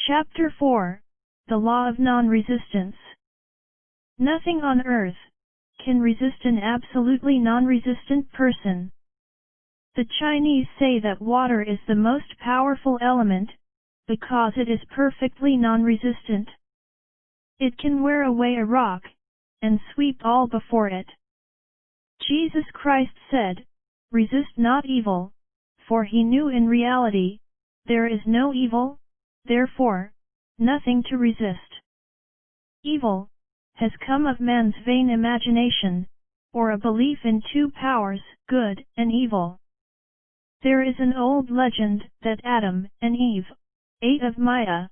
Chapter 4. The Law of Non-Resistance. Nothing on earth can resist an absolutely non-resistant person. The Chinese say that water is the most powerful element, because it is perfectly non-resistant. It can wear away a rock, and sweep all before it. Jesus Christ said, "Resist not evil," for he knew in reality, there is no evil, therefore, nothing to resist. Evil has come of man's vain imagination, or a belief in two powers, good and evil. There is an old legend that Adam and Eve ate of Maya,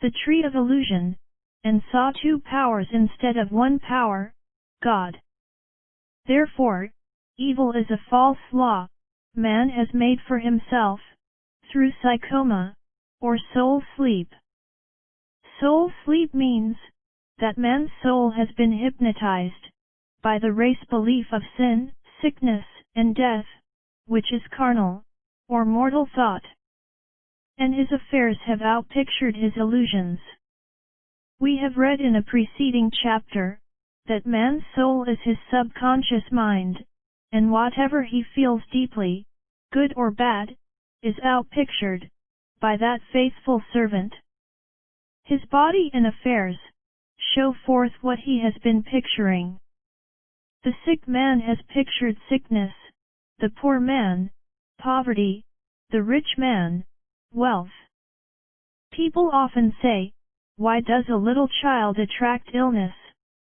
the tree of illusion, and saw two powers instead of one power, God. Therefore, evil is a false law man has made for himself, through psychoma, or soul sleep. Soul sleep means that man's soul has been hypnotized by the race belief of sin, sickness, and death, which is carnal, or mortal thought. And his affairs have outpictured his illusions. We have read in a preceding chapter that man's soul is his subconscious mind, and whatever he feels deeply, good or bad, is outpictured by that faithful servant. His body and affairs show forth what he has been picturing. The sick man has pictured sickness, the poor man, poverty, the rich man, wealth. People often say, "Why does a little child attract illness,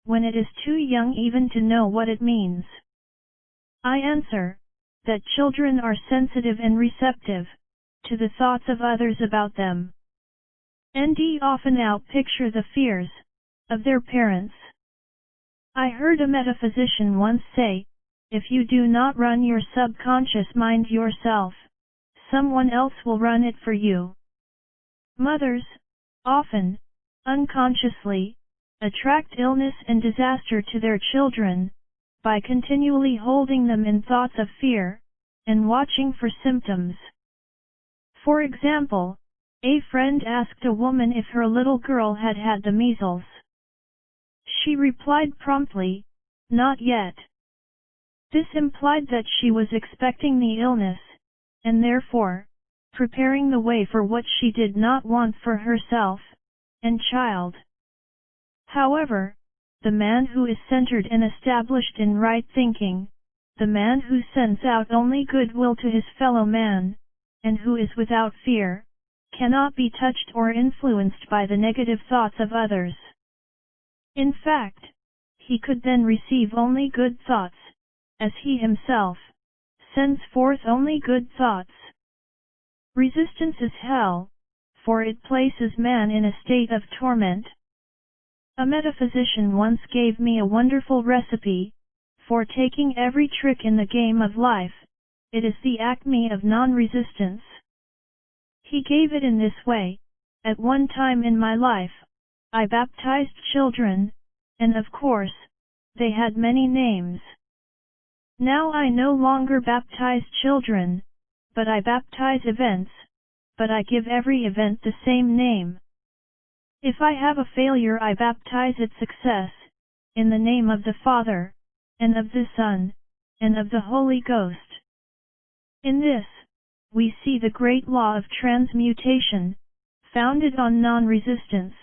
when it is too young even to know what it means?" I answer, that children are sensitive and receptive to the thoughts of others about them. And often outpicture the fears of their parents. I heard a metaphysician once say, if you do not run your subconscious mind yourself, someone else will run it for you. Mothers, often, unconsciously, attract illness and disaster to their children, by continually holding them in thoughts of fear, and watching for symptoms. For example, a friend asked a woman if her little girl had had the measles. She replied promptly, "Not yet." This implied that she was expecting the illness, and therefore, preparing the way for what she did not want for herself and child. However, the man who is centered and established in right thinking, the man who sends out only goodwill to his fellow man, and who is without fear, cannot be touched or influenced by the negative thoughts of others. In fact, he could then receive only good thoughts, as he himself sends forth only good thoughts. Resistance is hell, for it places man in a state of torment. A metaphysician once gave me a wonderful recipe for taking every trick in the game of life. It is the acme of non-resistance. He gave it in this way: at one time in my life, I baptized children, and of course, they had many names. Now I no longer baptize children, but I baptize events, but I give every event the same name. If I have a failure, I baptize it success, in the name of the Father, and of the Son, and of the Holy Ghost. In this, we see the great law of transmutation, founded on non-resistance.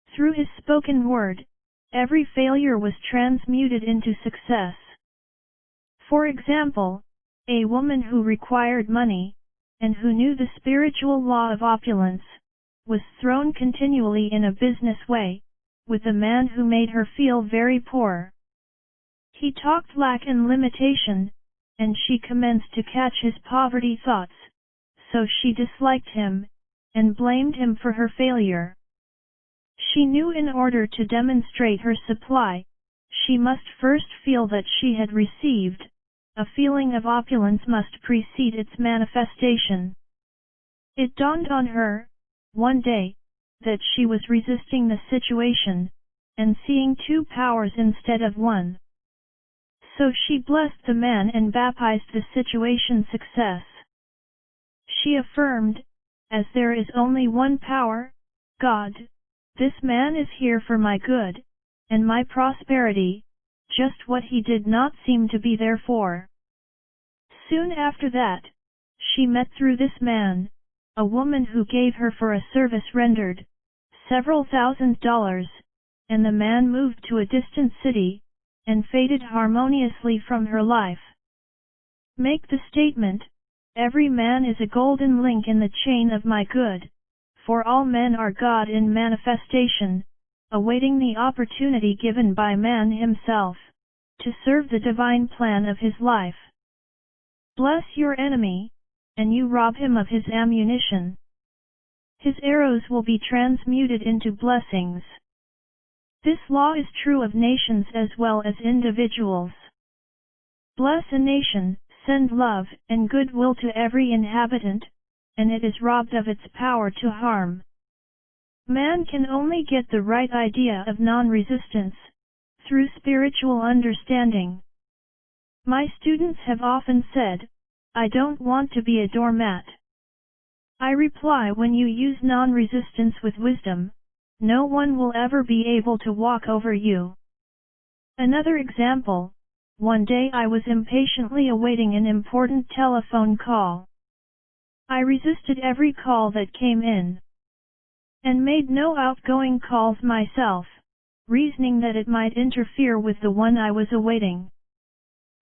Through his spoken word, every failure was transmuted into success. For example, a woman who required money, and who knew the spiritual law of opulence, was thrown continually in a business way, with a man who made her feel very poor. He talked lack and limitation, and she commenced to catch his poverty thoughts, so she disliked him, and blamed him for her failure. She knew in order to demonstrate her supply, she must first feel that she had received. A feeling of opulence must precede its manifestation. It dawned on her, one day, that she was resisting the situation, and seeing two powers instead of one. So she blessed the man and baptized the situation success. She affirmed, as there is only one power, God. This man is here for my good, and my prosperity, just what he did not seem to be there for. Soon after that, she met through this man, a woman who gave her for a service rendered several $1,000s, and the man moved to a distant city, and faded harmoniously from her life. Make the statement, every man is a golden link in the chain of my good, for all men are God in manifestation, awaiting the opportunity given by man himself, to serve the divine plan of his life. Bless your enemy, and you rob him of his ammunition. His arrows will be transmuted into blessings. This law is true of nations as well as individuals. Bless a nation, send love and goodwill to every inhabitant, and it is robbed of its power to harm. Man can only get the right idea of non-resistance through spiritual understanding. My students have often said, I don't want to be a doormat. I reply, when you use non-resistance with wisdom, no one will ever be able to walk over you. Another example, one day I was impatiently awaiting an important telephone call. I resisted every call that came in, and made no outgoing calls myself, reasoning that it might interfere with the one I was awaiting.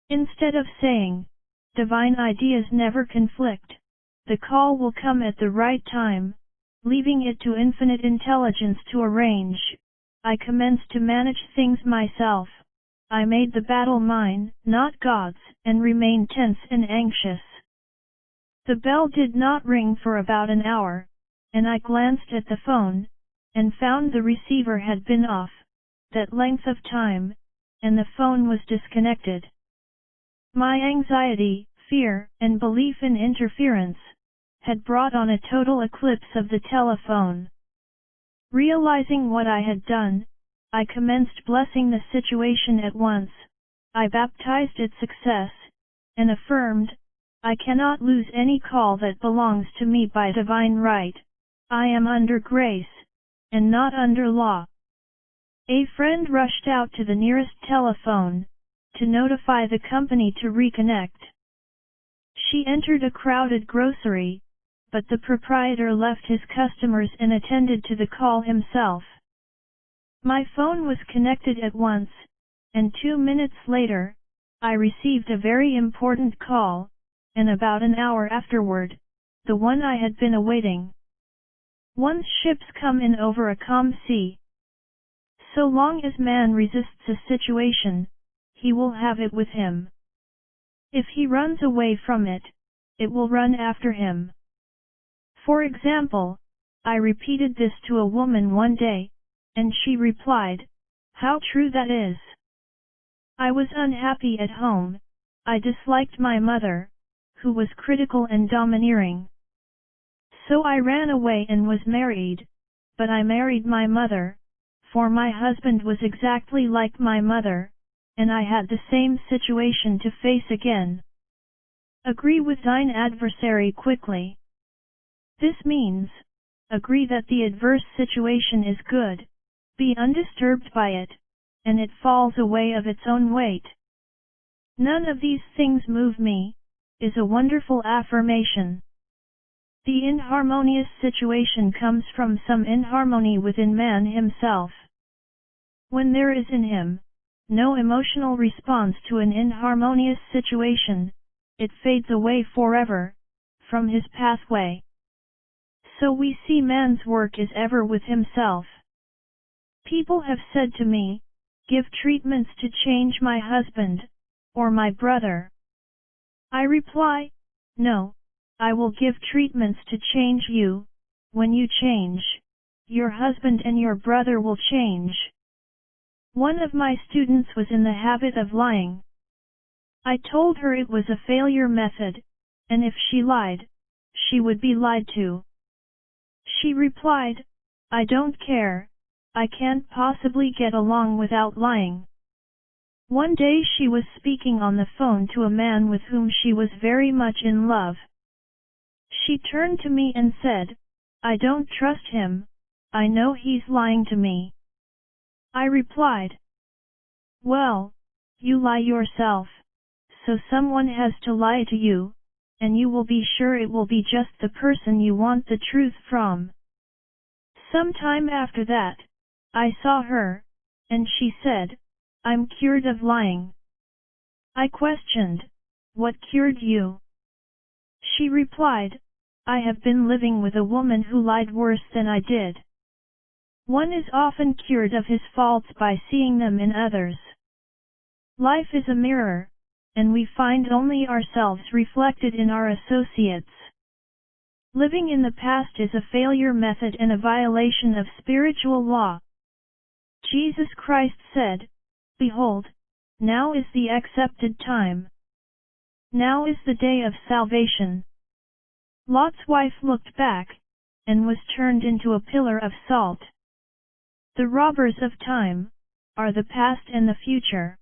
Instead of saying, divine ideas never conflict, the call will come at the right time, leaving it to infinite intelligence to arrange, I commenced to manage things myself. I made the battle mine, not God's, and remained tense and anxious. The bell did not ring for about an hour, and I glanced at the phone, and found the receiver had been off that length of time, and the phone was disconnected. My anxiety, fear, and belief in interference had brought on a total eclipse of the telephone. Realizing what I had done, I commenced blessing the situation at once. I baptized its success, and affirmed, I cannot lose any call that belongs to me by divine right. I am under grace, and not under law. A friend rushed out to the nearest telephone, to notify the company to reconnect. She entered a crowded grocery, but the proprietor left his customers and attended to the call himself. My phone was connected at once, and 2 minutes later, I received a very important call, and about an hour afterward, the one I had been awaiting. Once ships come in over a calm sea, so long as man resists a situation, he will have it with him. If he runs away from it, it will run after him. For example, I repeated this to a woman one day, and she replied, how true that is. I was unhappy at home. I disliked my mother, who was critical and domineering. So I ran away and was married, but I married my mother, for my husband was exactly like my mother, and I had the same situation to face again. Agree with thine adversary quickly. This means, agree that the adverse situation is good, be undisturbed by it, and it falls away of its own weight. None of these things move me, is a wonderful affirmation. The inharmonious situation comes from some inharmony within man himself. When there is in him no emotional response to an inharmonious situation, it fades away forever from his pathway. So we see man's work is ever with himself. People have said to me, give treatments to change my husband, or my brother. I reply, no, I will give treatments to change you. When you change, your husband and your brother will change. One of my students was in the habit of lying. I told her it was a failure method, and if she lied, she would be lied to. She replied, I don't care, I can't possibly get along without lying. One day she was speaking on the phone to a man with whom she was very much in love. She turned to me and said, I don't trust him, I know he's lying to me. I replied. Well, you lie yourself, so someone has to lie to you, and you will be sure it will be just the person you want the truth from. Some time after that, I saw her, and she said, I'm cured of lying. I questioned, what cured you? She replied, I have been living with a woman who lied worse than I did. One is often cured of his faults by seeing them in others. Life is a mirror, and we find only ourselves reflected in our associates. Living in the past is a failure method and a violation of spiritual law. Jesus Christ said, Behold, now is the accepted time. Now is the day of salvation. Lot's wife looked back, and was turned into a pillar of salt. The robbers of time are the past and the future.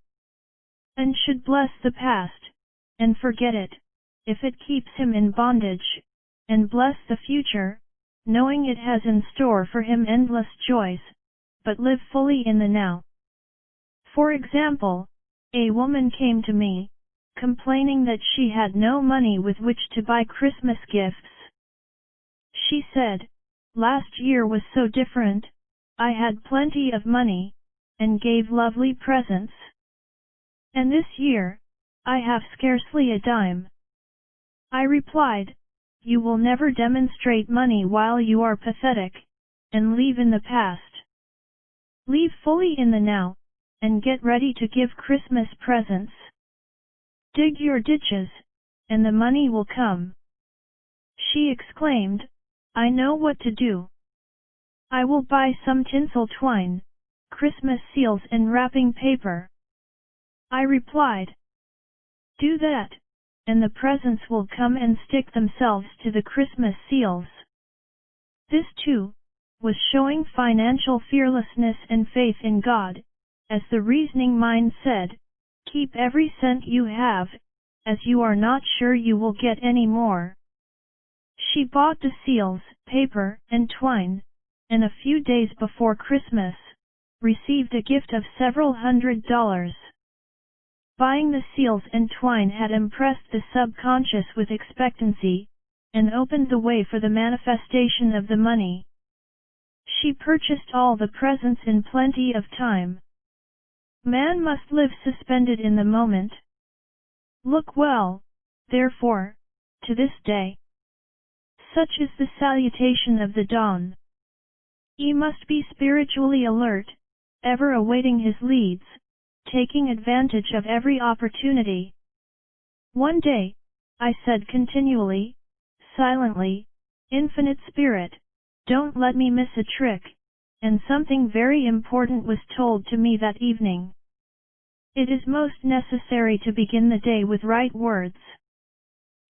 And should bless the past, and forget it, if it keeps him in bondage, and bless the future, knowing it has in store for him endless joys, but live fully in the now. For example, a woman came to me, complaining that she had no money with which to buy Christmas gifts. She said, last year was so different, I had plenty of money, and gave lovely presents. And this year, I have scarcely a dime. I replied, you will never demonstrate money while you are pathetic, and live in the past. Live fully in the now, and get ready to give Christmas presents. Dig your ditches, and the money will come. She exclaimed, I know what to do. I will buy some tinsel twine, Christmas seals and wrapping paper. I replied. Do that, and the presents will come and stick themselves to the Christmas seals. This too, was showing financial fearlessness and faith in God, as the reasoning mind said, keep every cent you have, as you are not sure you will get any more. She bought the seals, paper, and twine, and a few days before Christmas, received a gift of several $100s. Buying the seals and twine had impressed the subconscious with expectancy, and opened the way for the manifestation of the money. She purchased all the presents in plenty of time. Man must live suspended in the moment. Look well, therefore, to this day. Such is the salutation of the dawn. He must be spiritually alert, ever awaiting his leads, taking advantage of every opportunity. One day, I said continually, silently, Infinite Spirit, don't let me miss a trick, and something very important was told to me that evening. It is most necessary to begin the day with right words.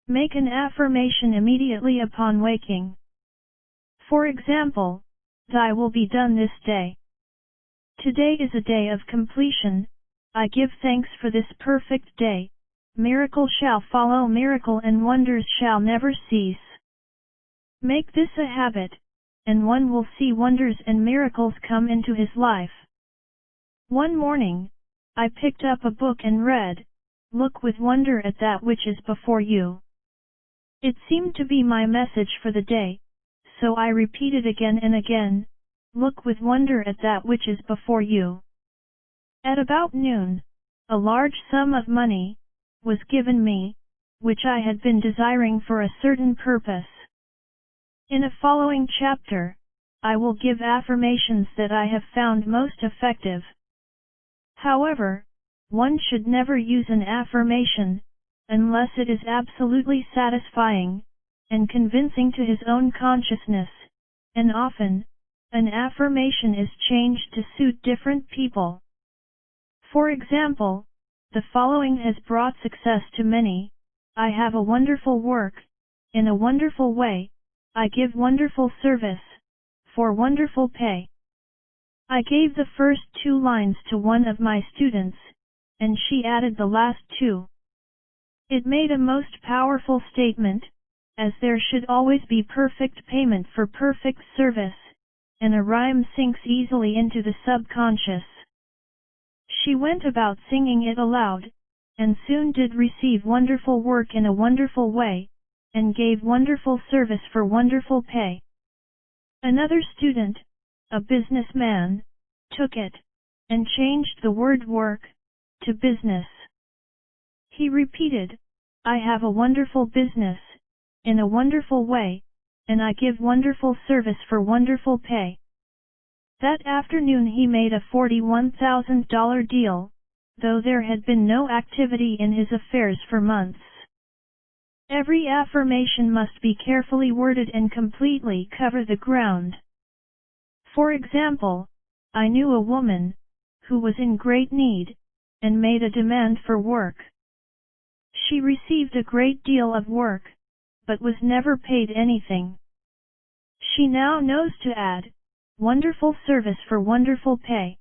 Make an affirmation immediately upon waking. For example, Thy will be done this day. Today is a day of completion, I give thanks for this perfect day, miracle shall follow miracle and wonders shall never cease. Make this a habit, and one will see wonders and miracles come into his life. One morning, I picked up a book and read, Look with wonder at that which is before you. It seemed to be my message for the day, so I repeated again and again, Look with wonder at that which is before you. At about noon, a large sum of money was given me, which I had been desiring for a certain purpose. In a following chapter, I will give affirmations that I have found most effective. However, one should never use an affirmation, unless it is absolutely satisfying, and convincing to his own consciousness, and often, an affirmation is changed to suit different people. For example, the following has brought success to many, I have a wonderful work, in a wonderful way, I give wonderful service, for wonderful pay. I gave the first 2 lines to one of my students, and she added the last 2. It made a most powerful statement, as there should always be perfect payment for perfect service, and a rhyme sinks easily into the subconscious. She went about singing it aloud, and soon did receive wonderful work in a wonderful way, and gave wonderful service for wonderful pay. Another student, a businessman, took it, and changed the word work to business. He repeated, I have a wonderful business, in a wonderful way, and I give wonderful service for wonderful pay. That afternoon he made a $41,000 deal, though there had been no activity in his affairs for months. Every affirmation must be carefully worded and completely cover the ground. For example, I knew a woman, who was in great need, and made a demand for work. She received a great deal of work, but was never paid anything. She now knows to add, wonderful service for wonderful pay.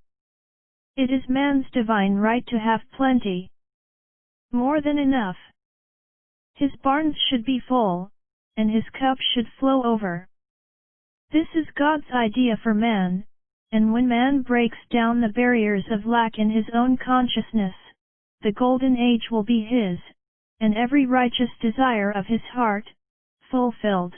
It is man's divine right to have plenty. More than enough. His barns should be full, and his cup should flow over. This is God's idea for man, and when man breaks down the barriers of lack in his own consciousness, the golden age will be his, and every righteous desire of his heart, fulfilled.